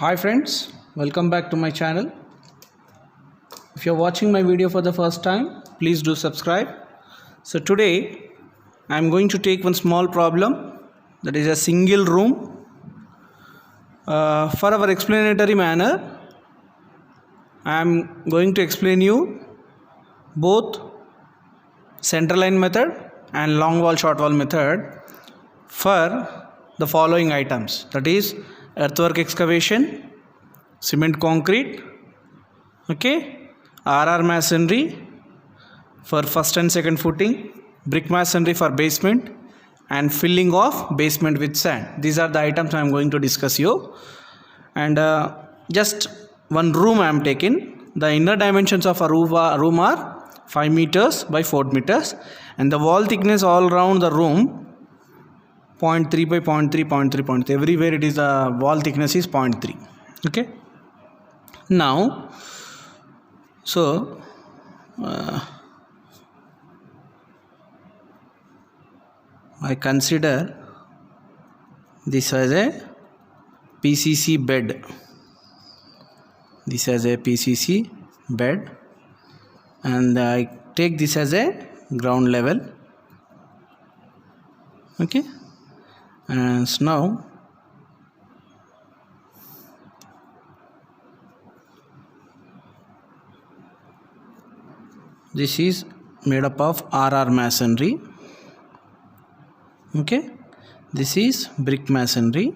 Hi friends, welcome back to my channel. If you're watching my video for the first time, please do subscribe. So today I am going to take one small problem, that is a single room. For our explanatory manner, I am going to explain you both center line method and long wall short wall method for the following items, that is earthwork excavation, cement concrete, RR masonry for first and second footing, brick masonry for basement, and filling of basement with sand. These are the items I am going to discuss you. And just one room I am taking. The inner dimensions of a room are 5 meters by 4 meters, and the wall thickness all around the room 0.3 by 0.3, 0.3, 0.3. Everywhere it is the wall thickness is 0.3. Okay. Now, so I consider this as a PCC bed. This as a PCC bed, and I take this as a ground level. Okay. And so now this is made up of RR masonry. Okay, this is brick masonry,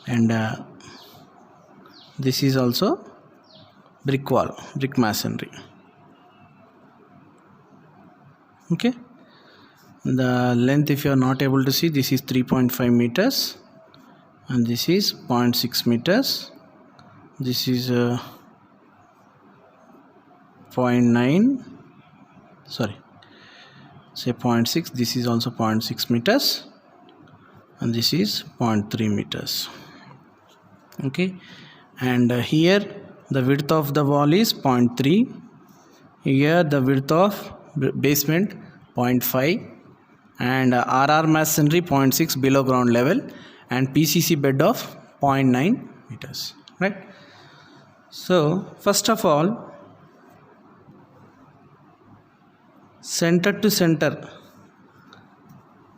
and this is also brick wall, brick masonry. Okay, the length, if you are not able to see, this is 3.5 meters, and this is 0.6 meters. This is 0.9, sorry, say 0.6. This is also 0.6 meters, and this is 0.3 meters. Okay, and here the width of the wall is 0.3. Here the width of basement 0.5, and RR masonry 0.6 below ground level, and PCC bed of 0.9 meters. Right. So first of all, center to center,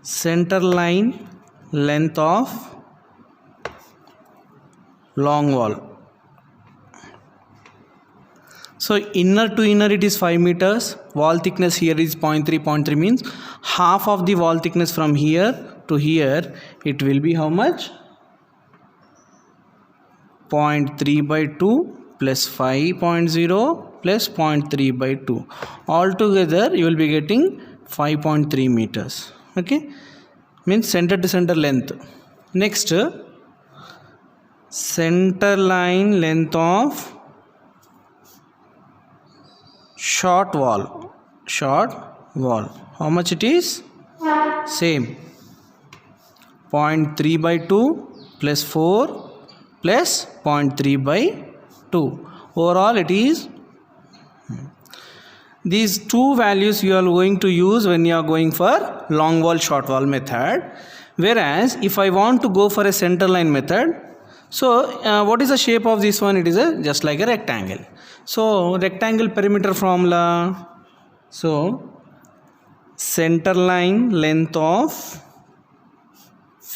center line length of long wall. So inner to inner it is 5 meters. Wall thickness here is 0.3. 0.3 means half of the wall thickness from here to here. It will be how much? 0.3 by 2 plus 5.0 plus 0.3 by 2. Altogether you will be getting 5.3 meters. Okay, means center to center length. Next, center line length of short wall. How much it is? Same. 0.3 by 2 plus 4 plus 0.3 by 2. Overall it is these two values you are going to use when you are going for long wall short wall method. Whereas if I want to go for a center line method, so what is the shape of this one? It is just like a rectangle. So rectangle perimeter formula. So center line length of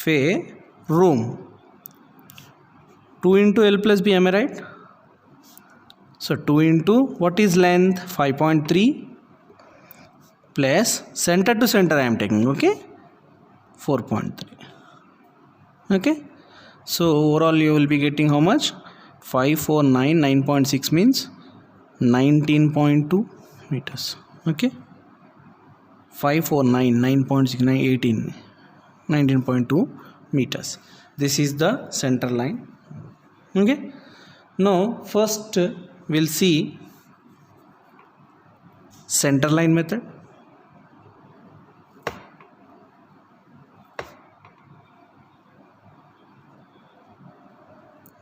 a room 2 into L plus B, am I right? So 2 into what is length? 5.3 plus center to center I am taking. Okay, 4.3. Okay, so overall you will be getting how much? 549, 9.6 means 19.2 meters. Okay, 549, 9.6, 18, 19.2 meters. This is the center line. Okay, now first we'll see center line method.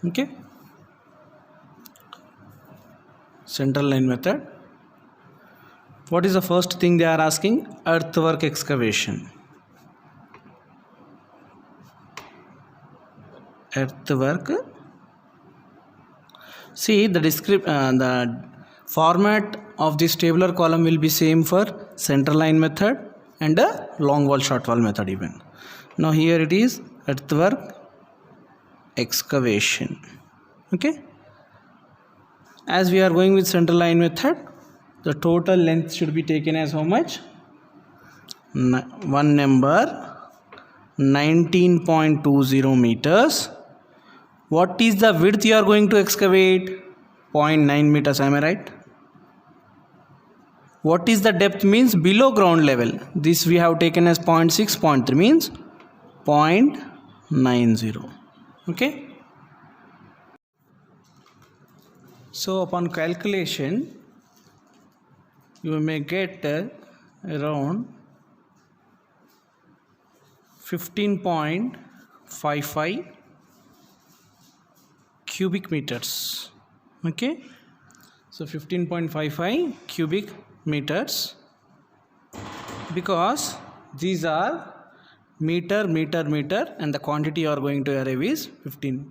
Okay, center line method. What is the first thing they are asking? Earthwork excavation. earthwork. See the format of this tabular column will be same for centerline method and a long wall short wall method even. Now here it is earthwork excavation. Okay, as we are going with centerline method, the total length should be taken as how much? One number 19.20 meters. What is the width you are going to excavate? 0.9 meters, am I right? What is the depth means? Below ground level. This we have taken as 0.6, 0.3 means 0.90. Okay. So upon calculation, you may get around 15.55 cubic meters. Okay, so 15.55 cubic meters, because these are meter and the quantity you are going to arrive is 15.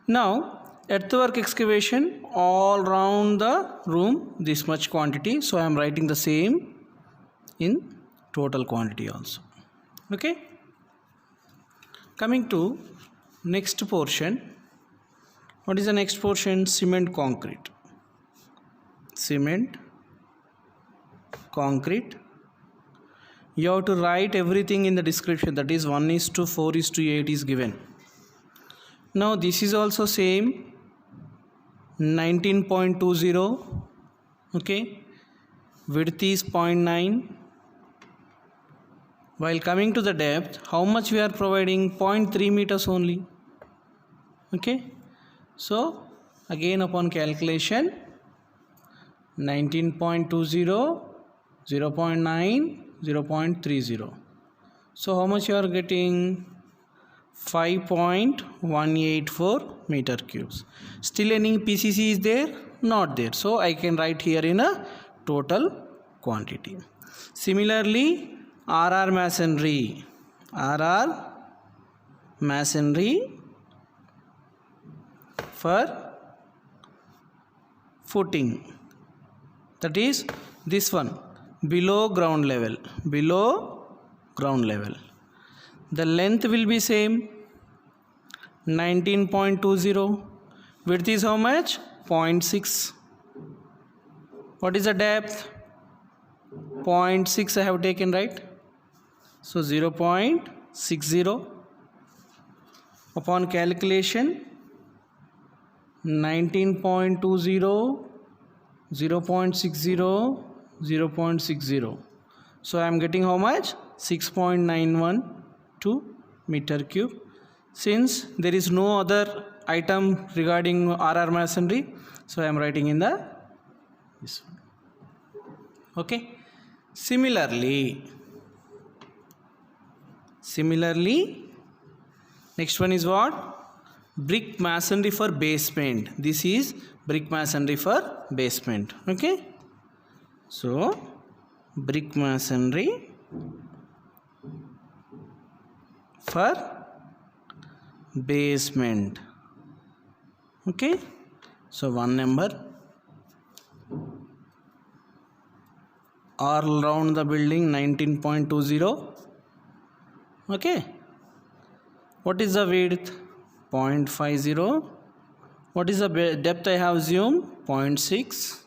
Now earthwork excavation all round the room this much quantity, so I am writing the same in total quantity also. Okay, coming to next portion. What is the next portion? Cement concrete. Cement concrete. You have to write everything in the description, that is 1:4:8 is given. Now this is also same 19.20. Okay, width is 0.9. While coming to the depth, how much we are providing? 0.3 meters only. Okay, so again upon calculation, 19.20, 0.9, 0.30. So how much you are getting? 5.184 meter cubes. Still any PCC is there? Not there. So I can write here in a total quantity. Similarly, RR masonry. RR masonry for footing. That is this one, below ground level. Below ground level. The length will be same, 19.20. Width is how much? 0.6. What is the depth? 0.6 I have taken, right? So 0.60. Upon calculation, 19.20, 0.60, 0.60. So I am getting how much? 6.912 meter cube. Since there is no other item regarding RR masonry, so I am writing in the this one. Okay. Similarly, next one is what? Brick masonry for basement. This is brick masonry for basement. Okay. So brick masonry for basement. Okay, so one number all around the building 19.20. Okay, what is the width? 0.50. What is the depth I have assumed? 0.6.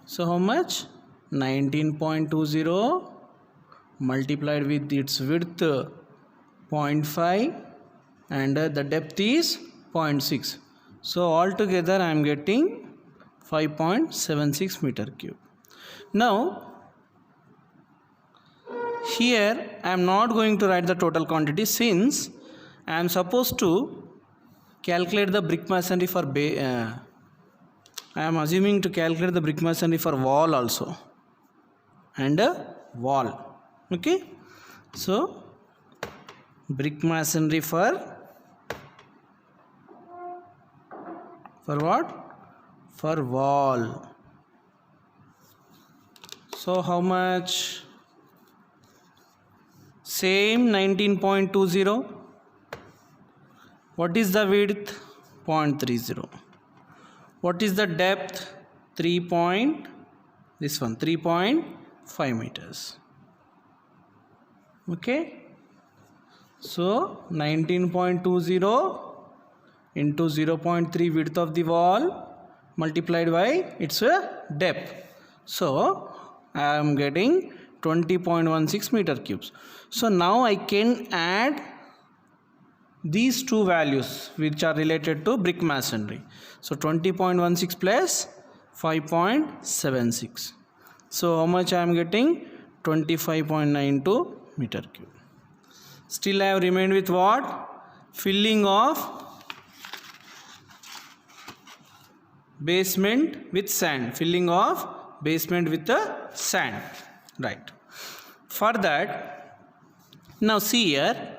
So how much? 19.20 multiplied with its width 0.5 and the depth is 0.6. So altogether I am getting 5.76 meter cube. Now here I am not going to write the total quantity, since I am supposed to calculate the brick masonry for I am assuming to calculate the brick masonry for wall also and wall. Okay, so brick masonry for what? For wall. So how much? Same 19.20. What is the width? 0.30. What is the depth? 3.5 meters. Okay, so 19.20 into 0.3 width of the wall multiplied by its depth. So I am getting 20.16 meter cubes. So now I can add these two values which are related to brick masonry. So 20.16 plus 5.76. So how much I am getting? 25.92 meter cube. Still I have remained with what? Filling of basement with sand. Filling of basement with the sand. Right. For that, now see here,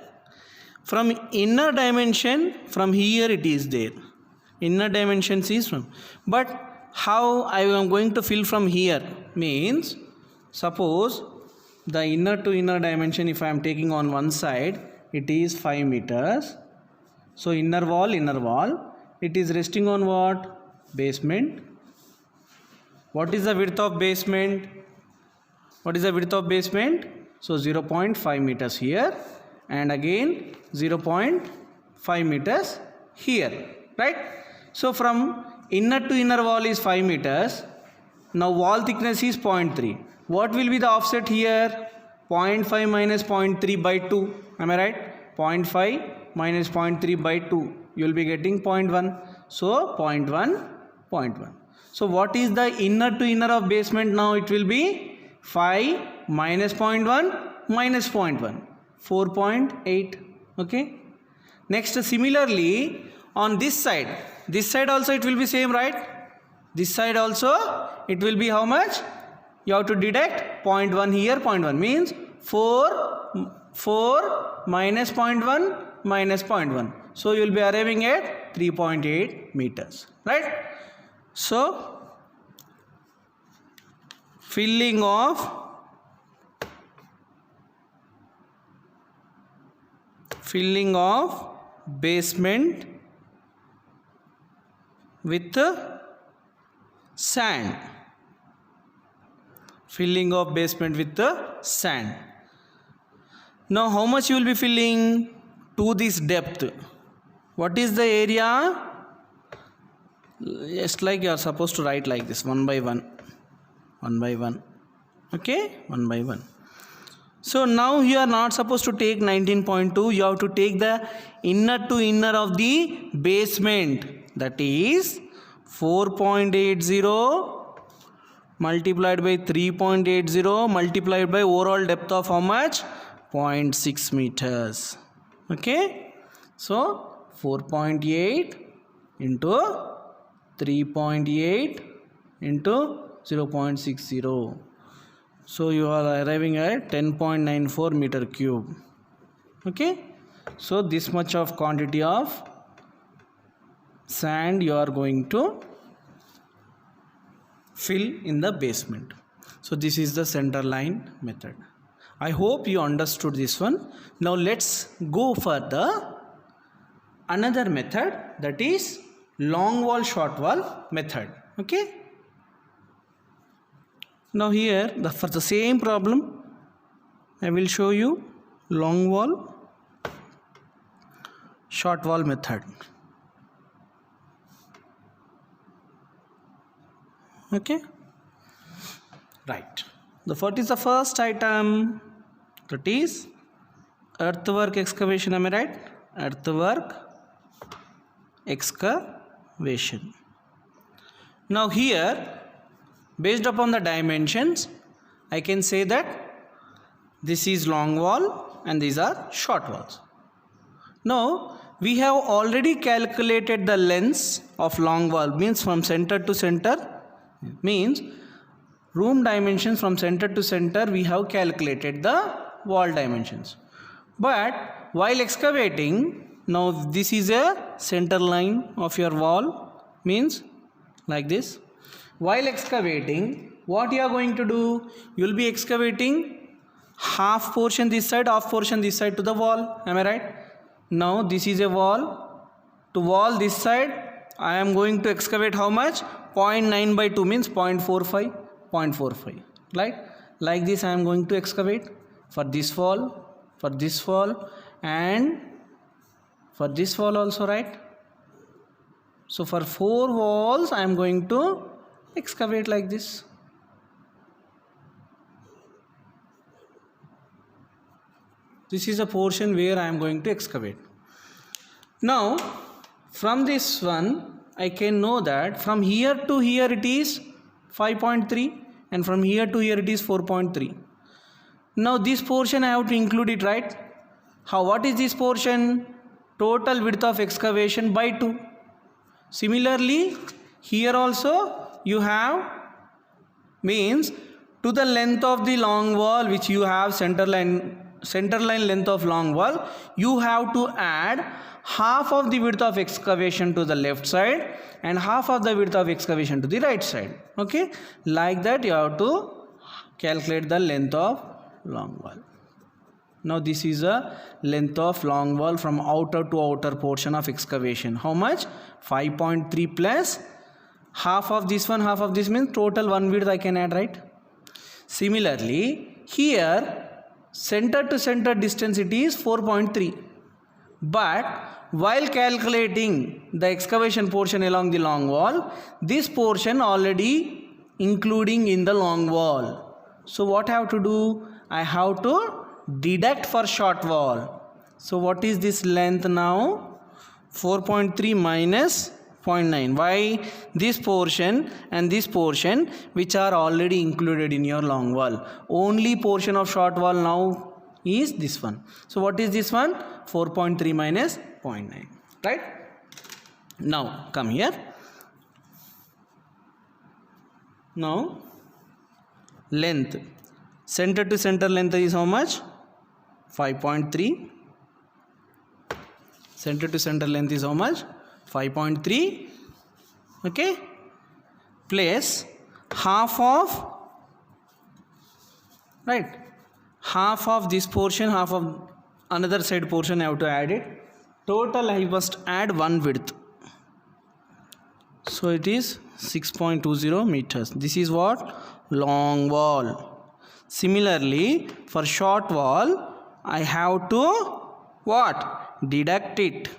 from inner dimension, from here it is there. Inner dimensions is from. But how I am going to fill from here? Means, suppose the inner to inner dimension, if I am taking on one side, it is 5 meters. So inner wall, it is resting on what? Basement. What is the width of basement? What is the width of basement? So 0.5 meters here, and again 0.5 meters here, right? So from inner to inner wall is 5 meters. Now wall thickness is 0.3. What will be the offset here? 0.5 minus 0.3 by 2. Am I right? 0.5 minus 0.3 by 2. You will be getting 0.1. So 0.1. So what is the inner to inner of basement now? It will be 5 minus 0.1 minus 0.1. 4.8. Okay. Next, similarly on this side also it will be same, right? This side also it will be how much? You have to deduct 0.1 here, 0.1 means 4 minus 0.1 minus 0.1. So you will be arriving at 3.8 meters, right? So filling of basement with sand. Filling of basement with the sand. Now how much you will be filling to this depth? What is the area? Just like you are supposed to write like this, 1 by 1. Okay, 1 by 1. So now you are not supposed to take 19.2. You have to take the inner to inner of the basement. That is 4.80 multiplied by 3.80 multiplied by overall depth of how much? 0.6 meters. Okay. So 4.8 into 3.8 into 0.60. So you are arriving at 10.94 meter cube. Okay. So this much of quantity of sand you are going to fill in the basement. So this is the center line method. I hope you understood this one. Now let's go for the another method, that is long wall short wall method. Okay. Now here for the same problem I will show you long wall short wall method. Okay, right. What is the first item? That is earthwork excavation. Am I right? Earthwork excavation. Now here, based upon the dimensions, I can say that this is long wall and these are short walls. Now we have already calculated the lengths of long wall, means from center to center, means room dimensions from center to center we have calculated the wall dimensions. But while excavating, now this is a center line of your wall, means like this. While excavating, what you are going to do? You will be excavating half portion this side, half portion this side to the wall. Am I right? Now this is a wall To wall this side, I am going to excavate how much? 0.9 by 2 means 0.45, 0.45, right? Like this I am going to excavate for this wall, and for this wall also, right? So for 4 walls I am going to excavate like this. This is a portion where I am going to excavate. Now from this one I can know that from here to here it is 5.3 and from here to here it is 4.3. Now this portion I have to include it, right? How? What is this portion? Total width of excavation by 2. Similarly here also you have, means to the length of the long wall which you have center line length of long wall, you have to add half of the width of excavation to the left side and half of the width of excavation to the right side. Okay, like that you have to calculate the length of long wall. Now this is a length of long wall from outer to outer portion of excavation. How much? 5.3 plus half of this one, half of this, means total one width I can add, right? Similarly here center to center distance it is 4.3, but while calculating the excavation portion along the long wall, this portion already including in the long wall. So what I have to do? I have to deduct for short wall. So what is this length now? 4.3 minus 0.9. Why? This portion and this portion which are already included in your long wall. Only portion of short wall now is this one. So what is this one? 4.3 minus 0.9, right? Now come here. Now length, center to center length is how much? 5.3. Center to center length is how much? 5.3. Okay, place half of, right, half of this portion, half of another side portion I have to add it. Total I must add one width. So it is 6.20 meters. This is what? Long wall. Similarly for short wall I have to what? Deduct it.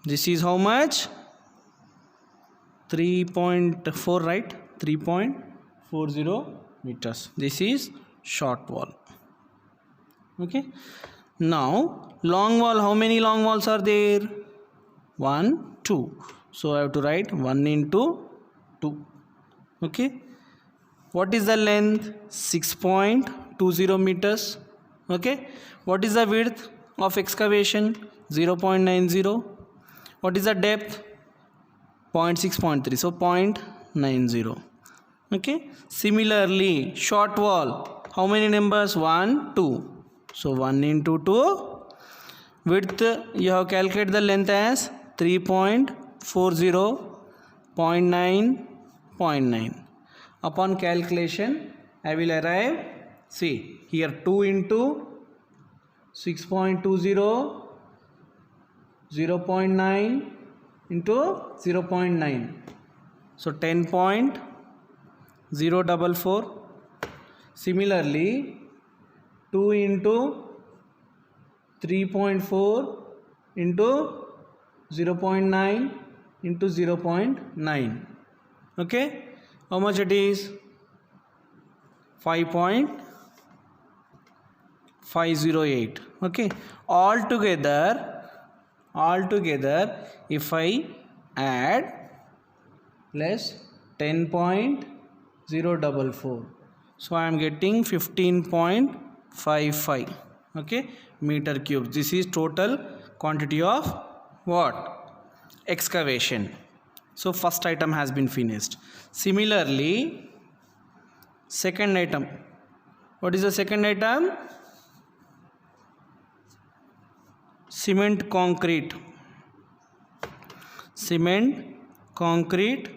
This is how much? 3.4, right? 3.40 meters. This is short wall. Okay. Now long wall, how many long walls are there? 1, 2. So I have to write 1 into 2. Okay. What is the length? 6.20 meters. Okay. What is the width of excavation? 0.90. What is the depth? 0.6.3. So 0.90. Okay. Similarly short wall, how many numbers? 1, 2. So 1 into 2. Width you have calculated the length as 3.40, 0.9. Upon calculation I will arrive, see here, 2 into 6.20, 0.9 into 0.9. So 10.044. Similarly 2 into 3.4 into 0.9 into 0.9. Okay, how much it is? 5.508. Okay, altogether if I add less 10.044, so I am getting 15.55, okay, meter cube. This is total quantity of what? Excavation. So first item has been finished. Similarly second item. What is the second item? Cement concrete. Cement concrete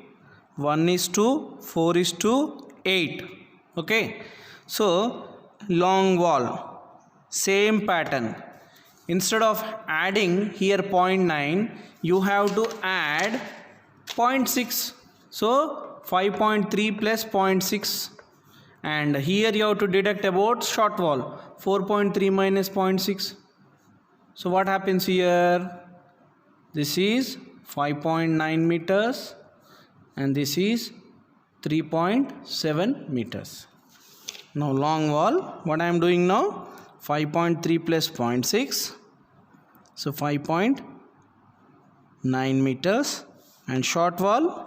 1:4:8. Okay, so long wall, same pattern. instead of adding here 0.9, you have to add 0.6. So 5.3 plus 0.6, and here you have to deduct about short wall, 4.3 minus 0.6. So what happens here? This is 5.9 meters and this is 3.7 meters. Now long wall, what I am doing now? 5.3 plus 0.6, so 5.9 meters, and short wall,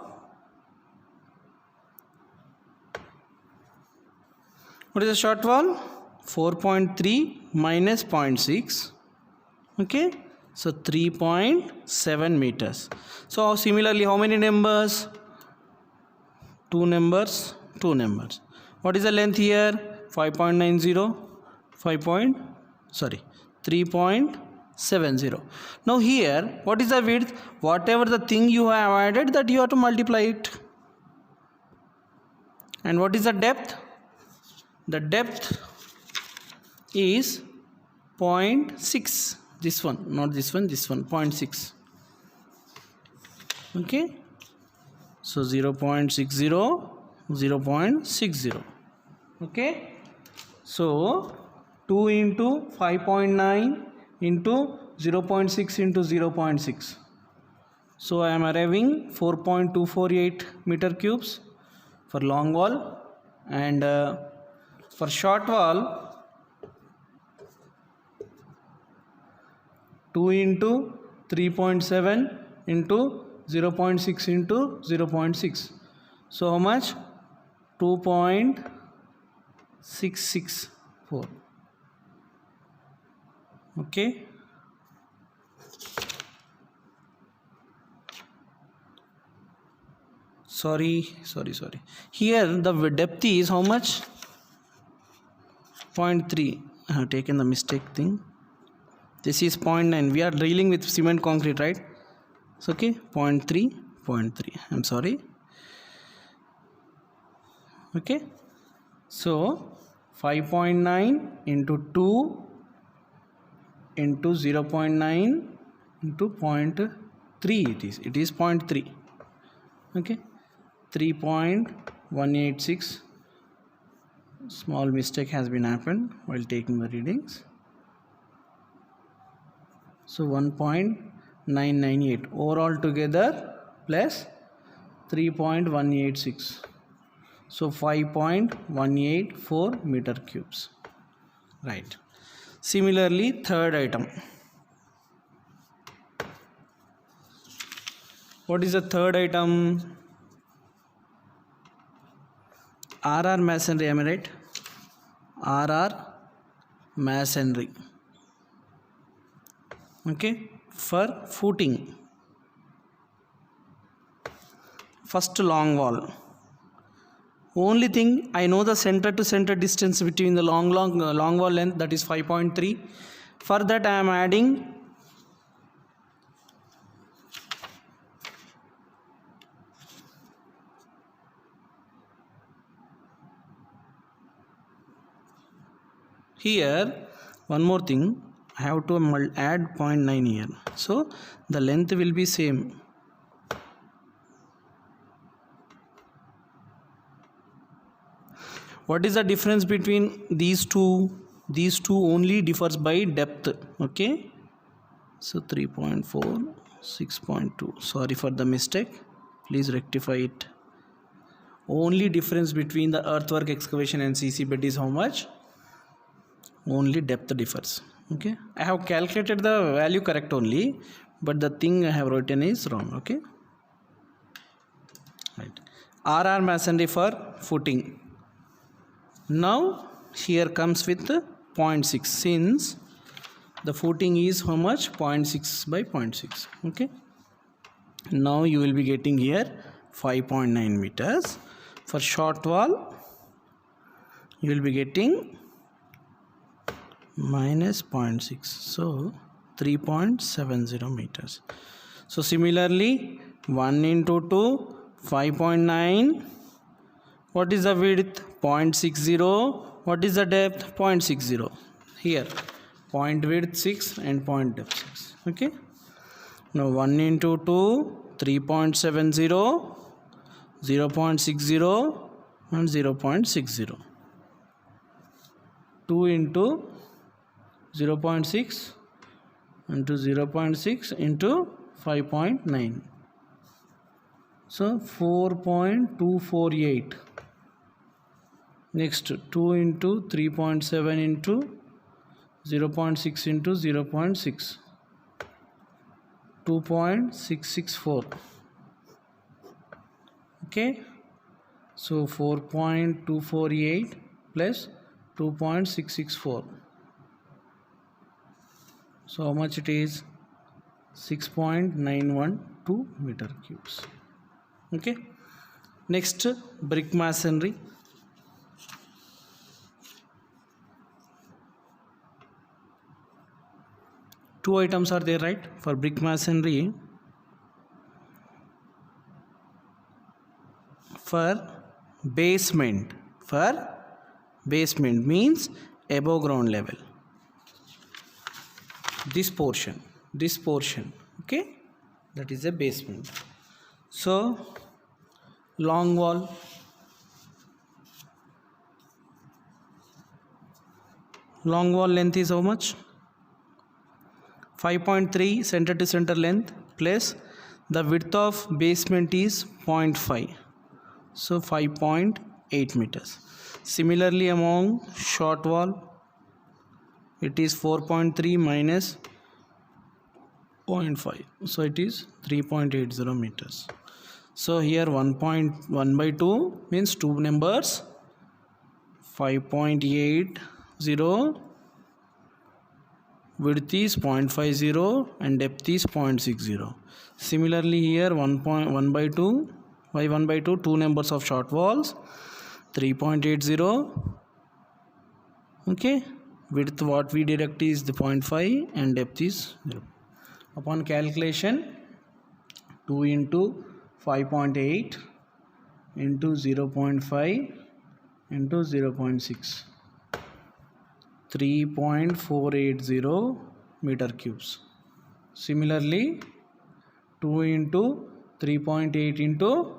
what is the short wall? 4.3 minus 0.6, okay, so 3.7 meters. So similarly, how many numbers? 2 numbers. What is the length here? 5.90, 3.70. Now here, what is the width? Whatever the thing you have added, that you have to multiply it. And what is the depth? The depth is 0.6. This one, not this one, 0.6. Okay. So 0.60, 0.60. Okay. So 2 into 5.9 into 0.6 into 0.6. So I am arriving 4.248 meter cubes for long wall, and for short wall 2 into 3.7 into 0.6 into 0.6. So how much? 2.664. Okay. Sorry. Here the depth is how much? 0.3. I have taken the mistake thing. This is 0.9. We are dealing with cement concrete, right? So okay, 0.3. I'm sorry. Okay. So 5.9 into 2 into 0.9 into 0.3 it is 0.3. Okay, 3.186. Small mistake has been happened while taking the readings. So 1.998 overall together plus 3.186. So 5.184 meter cubes. Right. Similarly, third item. What is the third item? RR masonry, am I right? RR masonry. Okay, for footing. First long wall. Only thing I know the center to center distance between the long wall length, that is 5.3. For that I am adding here one more thing. I have to add 0.9 here. So the length will be same. What is the difference between these two? These two only differs by depth. Okay. So 3.4, 6.2. Sorry for the mistake. Please rectify it. Only difference between the earthwork excavation and CC bed is how much? Only depth differs. Okay, I have calculated the value correct only, but the thing I have written is wrong. Okay, right. RR masonry for footing. Now here comes with 0.6, since the footing is how much? 0.6 by 0.6. Okay, now you will be getting here 5.9 meters. For short wall you will be getting minus 0.6, so 3.70 meters. So similarly, 1 into 2, 5.9. What is the width? 0.60. What is the depth? 0.60. Here point width 6 and point depth 6. Okay, now 1 into 2 3.70, 0.60 and 0.60. 2 into 0.6 into 0.6 into 5.9, so 4.248. Next 2 into 3.7 into 0.6 into 0.6, 2.664. Okay, so 4.248 plus 2.664, so how much it is? 6.912 meter cubes. Okay, next, brick masonry. Two items are there, right? For brick masonry, for basement means above ground level, this portion, okay, that is a basement. So long wall, length is how much? 5.3 center to center length, plus the width of basement is 0.5, so 5.8 meters. Similarly, among short wall, it is 4.3 minus 0.5, so it is 3.80 meters. So here 1.1 by 2 means two numbers, 5.80, width is 0.50 and depth is 0.60. Similarly here 1.1 by 2, by 1 by 2, two numbers of short walls, 3.80. Okay, width what we direct is the 0.5 and depth is 0. Upon calculation, 2 into 5.8 into 0.5 into 0.6, 3.480 meter cubes. Similarly, 2 into 3.8 into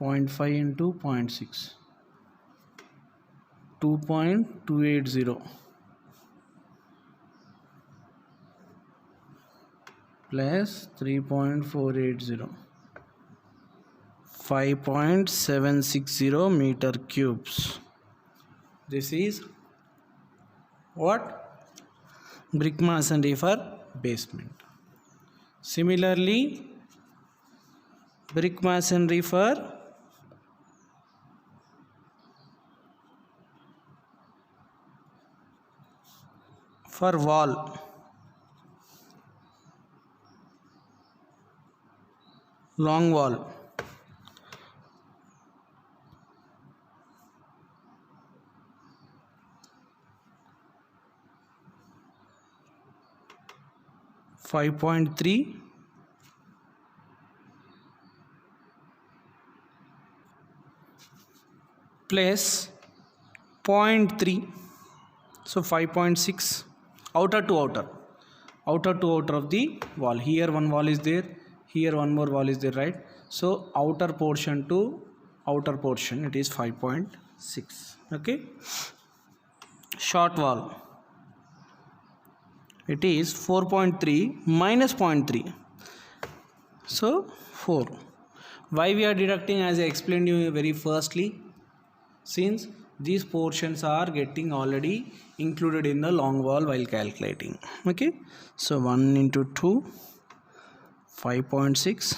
0.5 into 0.6, 2.280 plus 3.480, 5.760 meter cubes. This is what? Brick masonry for basement. Similarly, brick masonry for wall, long wall. .3 plus 0.3, so 5.6, outer to outer of the wall. Here one wall is there, here one more wall is there, right? So outer portion to outer portion, it is 5.6. okay, short wall, it is 4.3 minus 0.3, so 4. Why we are deducting? As I explained you very firstly, since these portions are getting already included in the long wall while calculating. Okay, so 1 into 2, 5.6,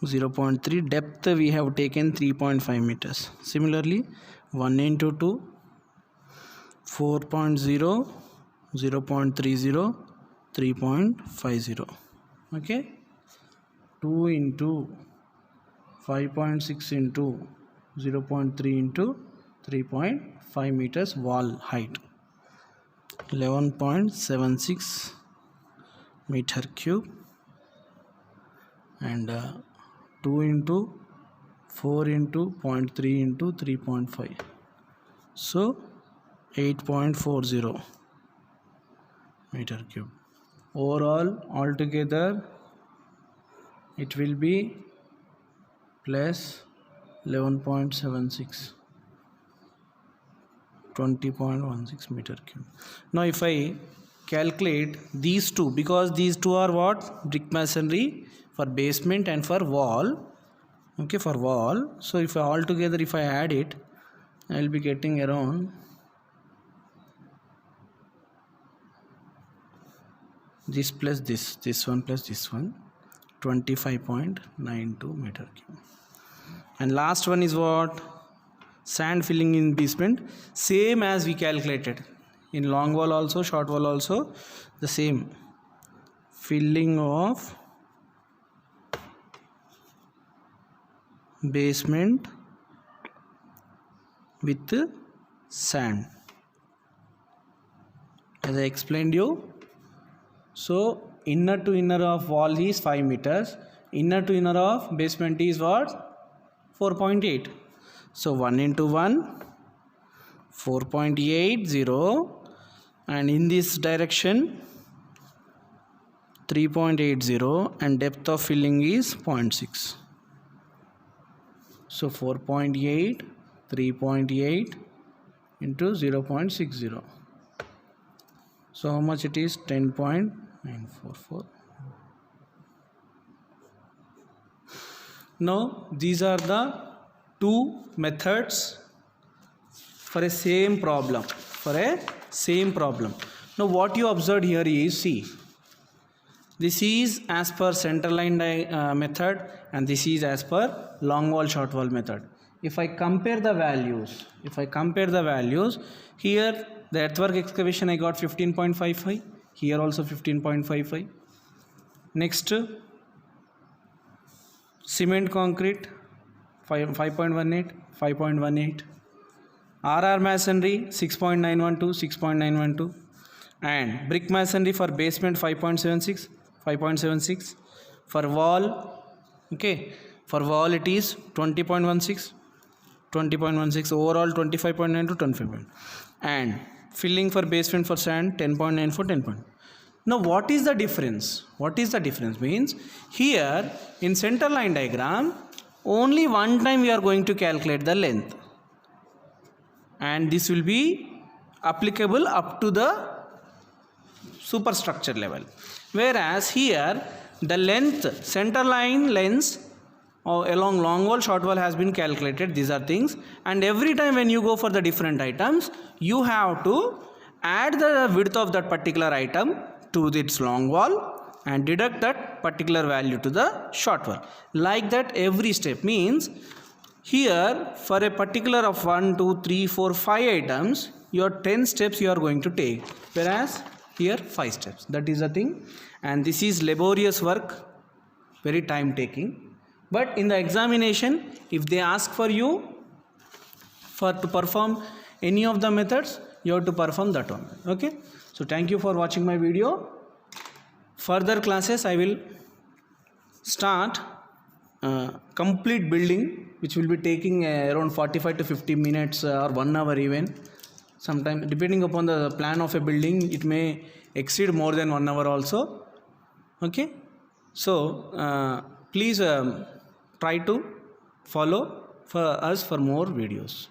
0.3, depth we have taken 3.5 meters. Similarly, 1 into 2, 4.0, 0.30, 3.50. okay, 2 into 5.6 into 0.3 into 3.5 meters wall height, 11.76 meter cube, and 2 into 4 into 0.3 into 3.5, so 8.40. meter cube. Overall altogether it will be plus 11.76, 20.16 meter cube. Now if I calculate these two, because these two are what, brick masonry for basement and for wall, okay, for wall. So if I altogether if I add it, I will be getting around this plus this one plus this one, 25.92 meter cube. And last one is what, sand filling in basement, same as we calculated in long wall also, short wall also, the same filling of basement with sand, as I explained you. So inner to inner of wall is 5 meters, inner to inner of basement is what, 4.8. So 1 into 1, 4.80, and in this direction 3.80, and depth of filling is 0.6. So 4.8, 3.8 into 0.60. So how much it is? 10.944. Now these are the two methods for a same problem. Now what you observed here is, see, this is as per center line method, and this is as per long wall short wall method. If I compare the values, here the earthwork excavation I got 15.55, here also 15.55. Next, cement concrete 5.18, 5.18. RR masonry 6.912, 6.912, and brick masonry for basement 5.76, 5.76. For wall, okay, for wall it is 20.16, 20.16. Overall 25.9 to 25. And filling for basement for sand 10.94, 10. Now what is the difference? Means here in center line diagram only one time we are going to calculate the length, and this will be applicable up to the superstructure level. Whereas here the length, center line lengths along long wall short wall has been calculated. These are things, and every time when you go for the different items, you have to add the width of that particular item to its long wall and deduct that particular value to the short wall. Like that every step. Means here for a particular of 1, 2, 3, 4, 5 items, your 10 steps you are going to take, whereas here 5 steps. That is the thing, and this is laborious work, very time taking. But in the examination, if they ask for you to perform any of the methods, you have to perform that one. Okay. So thank you for watching my video. Further classes I will start complete building, which will be taking around 45 to 50 minutes or 1 hour even. Sometime depending upon the plan of a building, it may exceed more than 1 hour also. Okay. So please try to follow for us for more videos.